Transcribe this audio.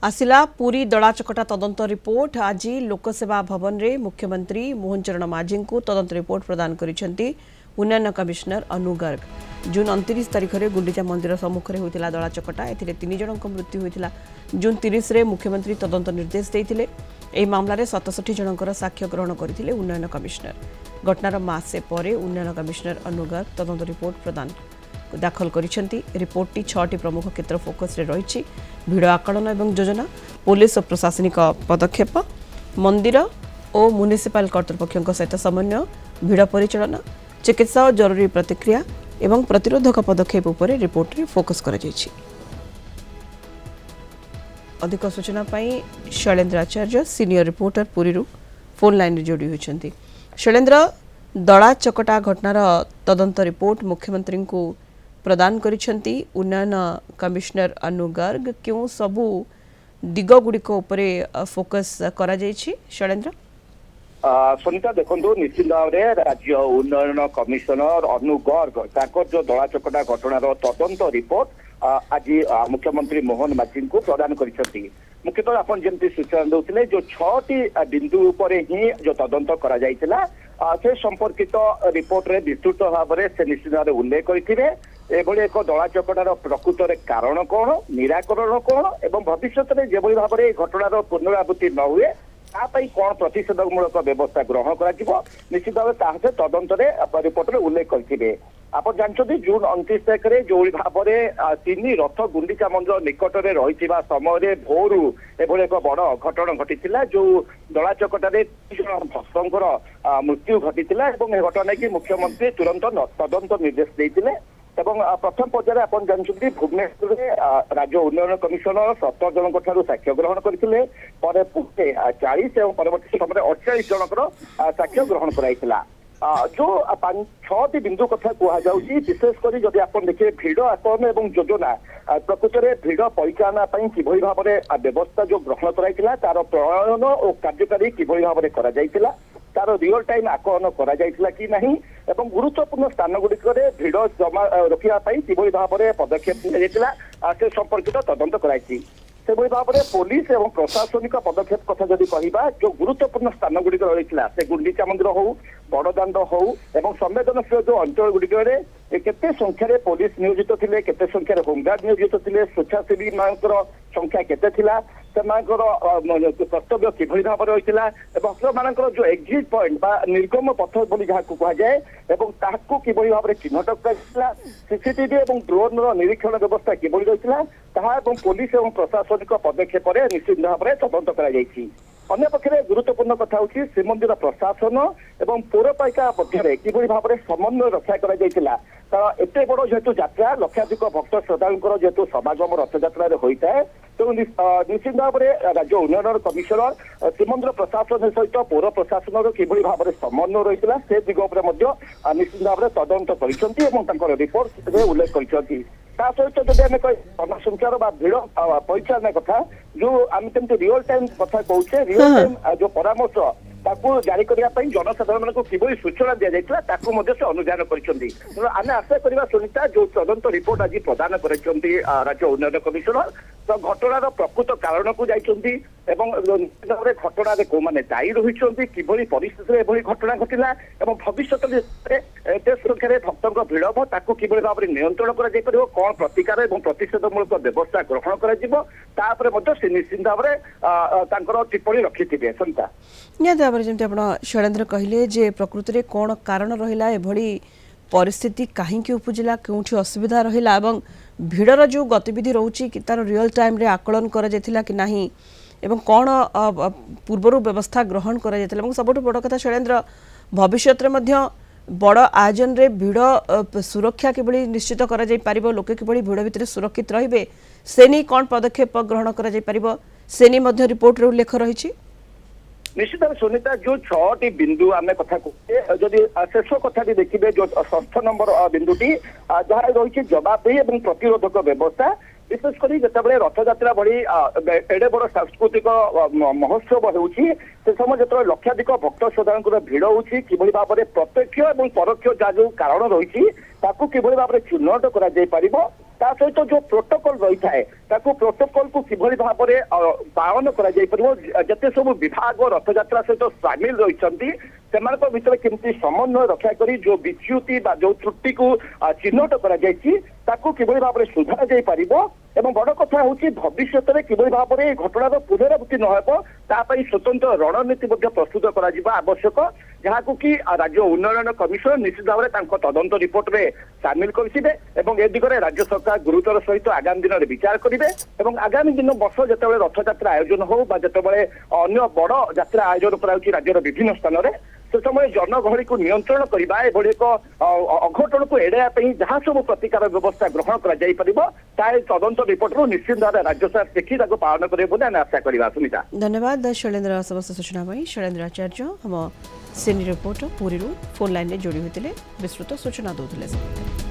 आसिला पूरी दलाचकटा तदंत रिपोर्ट आज लोकसेवा भवन रे मुख्यमंत्री मोहन चरण माझी को तदंत रिपोर्ट प्रदान करिसेंती उन्नयन कमिशनर अनु गर्ग। जून 29 तारिख में गुंडीचा मंदिर सम्मुख में होता दलाचकटा ए 3 जन मृत्यु होता। जून 30 में मुख्यमंत्री तदंत निर्देश देते यह मामलें 67 जनकर साक्ष्य ग्रहण करते उन्नयन कमिशनर। घटनार मासे पर उन्नयन कमिशनर अनु गर्ग तदंत रिपोर्ट प्रदान दाखल करिसेंती। रिपोर्टटी 6टी प्रमुख क्षेत्र फोकस रे रही भिड़ आकलन और योजना, पुलिस और प्रशासनिक पदक्षेप, मंदिर और म्युनिसिपल कर्तृपक्षों सहित समन्वय, भिड़ परिचालन, चिकित्सा और जरूरी प्रतिक्रिया एवं प्रतिरोधक पदक्षेप उपर रिपोर्ट रे फोकस करा जायछि। अधिक सूचना पाई Shailendra Acharya senior reporter Puri phone line जोड़ी होती। शैलेन्द्र, दला चकटा घटनार तदंत रिपोर्ट मुख्यमंत्री को प्रदान करिसेंती उन्नयन कमिशनर अनु गर्ग, क्यों सबू दिग गुड़िक फोकस करा जायछि शैलेन्द्र? सुनीता देखो निश्चित भाव में राज्य उन्नयन कमिशनर अनु गर्ग जो दला चकटा घटनार तदंत रिपोर्ट आज मुख्यमंत्री मोहन माझी को प्रदान करिसेंती। मुख्यतः आप जमी सूचना देते जो 6टी बिंदु पर ही जो तदंत करा जायतिला से संपर्कित रिपोर्ट रे विस्तृत भाव में से निश्चित भाव उल्लेख करथिबे। एभली एक दला चकटार प्रकृत कारण कौन, निराकरण कौन एवं भविष्य में जेभली भाव में घटनार पुनरावृत्ति न हुए तापाई कौन प्रतिषेधकमूलक व्यवस्था ग्रहण करा निश्चित भाव ताहे तदंत रिपोर्ट में उल्लेख करथिबे। आप जानते जून 29 तारिख में जो भाव में 3 रथ गुंडीचा मंदिर निकट में रही समय भोरू एभली एक बड़ घटना घटी जो दला चकटारे 3 जन भक्तर मृत्यु घटी घटना की मुख्यमंत्री तुरंत तदंत निर्देश देते। प्रथम पर्यायर आप जानते भुवनेश्वर में राज्य उन्नयन कमिशनर 70 जन साक्ष्य ग्रहण करते 40 और परवर्ती समय 48 जनकर साक्ष्य ग्रहण कराइला। जो 6टी बिंदु कथा कहुच्छी विशेषकर जदि आप देखिए भिड़ आकलन और योजना प्रकृत में भिड़ परिचालना किभली भाव में व्यवस्था जो ग्रहण कराइला तार प्रणयन और कार्यकारी किभली भाव में करा जाइतिला, तार रियल टाइम आकलन करा जाइतिला कि नहीं एवं गुरुत्वपूर्ण स्थान गुड़िक भिड़ जमा रखापी किभली भाव में पदक्षेप नियाला से संपर्कित तदंत कराई। से भाव में पुलिस और प्रशासनिक पदक्षेप कथा जदि कहवा जो गुरुत्वपूर्ण स्थान गुड़िक रही से गुंडीचा मंदिर हो, बड़दाण्ड हो एवं संवेदनशील जो अंचल गुड़िक केते संख्यार पुलिस नियोजित थे, केते संख्यार होमगार्ड नियोजित थे, स्वेच्छासेवी मानकर संख्या केते थिला, कर्तव्य किभली भाव में रही भक्तर जो एक्जिट पॉइंट बा निर्गम पथ बोली जहाँ कहुए ताकू किभली भाव में चिन्हट कर सीसीटीवी और ड्रोन निरीक्षण व्यवस्था किभली रही पुलिस और प्रशासनिक पदक्षेप निश्चित भाव में तदंत कर। अन्य पक्षे गुरुत्वपूर्ण कथा हूँ श्रीमंदिर प्रशासन और पौरपालिका मध्य किभली भाव में समन्वय रक्षा करा एत बड़ जेहेतु यात्रा लक्षाधिक भक्त श्रद्धालुंर जेहेतु समागम रथयात्रा होता है तो निश्चित भाव में राज्य उन्नयन कमिशनर श्रीमंदिर प्रशासन सहित पौर प्रशासन किभली भाव में समन्वय रही से दिग निश्चित भाव में तदंत कर रिपोर्ट उल्लेख कर सहित जब आम जनसंख्यार भिड़ परिचालना कथा जो आम कमी रियल टाइम कथा कहे रियल टाइम जो परामर्श ताकू जारी करने जनसाधारण को किभली सूचना दि जाता से अनुधान कर आशा करवा सुनीता जो तदंत रिपोर्ट आज प्रदान कर राज्य उन्नयन कमिशनर तो घटनार प्रकृत कारण को जाइए घटना कौ मैंने दायी रही किभली परिस्थिति एभली घटना घटला और भविष्य एत संख्यार भक्तों भिड़ हम ताकू किभली भाव में नियंत्रण कर कौन प्रतिकार और प्रतिषेधमूलक व्यवस्था ग्रहण कर निश्चित भाव में टिप्पणी रखिथे। सरिता जमी आप शैलेन्द्र कहले जे प्रकृति में कौन कारण रहा एभली परिस्थिति कहीं उपजिला क्योंठी असुविधा रहा और भिड़र जो गतिविधि रोचे कि तार रियल टाइम रे आकलन करा जायतिला कि नहीं एवं कौन पूर्वर व्यवस्था ग्रहण करा जायतिला सबुठ बड़ कथा शैलेन्द्र भविष्य में बड़ आयोजन रे भिड़ सुरक्षा किभली निश्चित करा जाय परिबो, लोके किभली भिड़ भितर सुरक्षित रहिबे से नहीं कौन पदक्षेप ग्रहण करा जाय परिबो से नहीं मध्य रिपोर्ट रे उल्लेख रही। निश्चित भाव सुनीता जो 6टी बिंदु आम कथा कहे जदि शेष कथा भी देखिए जो 6th नंबर बिंदुटी जहाँ रही जवाबदेही और प्रतिरोधक व्यवस्था विशेषकर जिते रथयात्रा भली एडे बड़ सांस्कृतिक महोत्सव होउछि से समय जो लक्षाधिक भक्त श्रद्धालुंर भिड़ होउछि किभली भाव में प्रत्यक्ष और परोक्ष जो कारण रही किभली भाव में चिन्हट करा जाय परिबो ता सहित जो प्रोटोकॉल रही है प्रोटोकॉल को किभली भाव में पालन करते सब विभाग रथयात्रा सहित सामिल रही भीतर केमती समन्वय रक्षा करी जो विच्युति जो त्रुटि को चिन्हट कर भाव में सुधार जाई पारिबो एवं बड़ कथा हूँ भविष्य में किभली भाव में घटनार पुनरावृत्ति नई स्वतंत्र रणनीति प्रस्तुत कर आवश्यक जहाँ को कि राज्य उन्नयन कमिशन निश्चित भाव में तदंत रिपोर्ट में सामिल कर ए दिगरे राज्य सरकार गुरुतर सहित आगामी दिन में विचार करेंगे और आगामी दिन वर्ष जो रथयात्रा आयोजन हो जिते अन्य बड़ यात्रा आयोजन कर राज्यर विभिन्न स्थान में से समय जनगहली को नियंत्रण करने एक अघटन को एड़ाई जहाँ सब प्रतिकार व्यवस्था ग्रहण कर तदंत रिपोर्ट निश्चित भाव राज्य सरकार देखी पालन करेंगे आशा करवा। सुनीता धन्यवाद शैलेन्द्र समस्त सूचना शैलेन्द्र आचार्य हम senior reporter Puri phone line में जोड़ी होते विस्तृत सूचना दूसरे।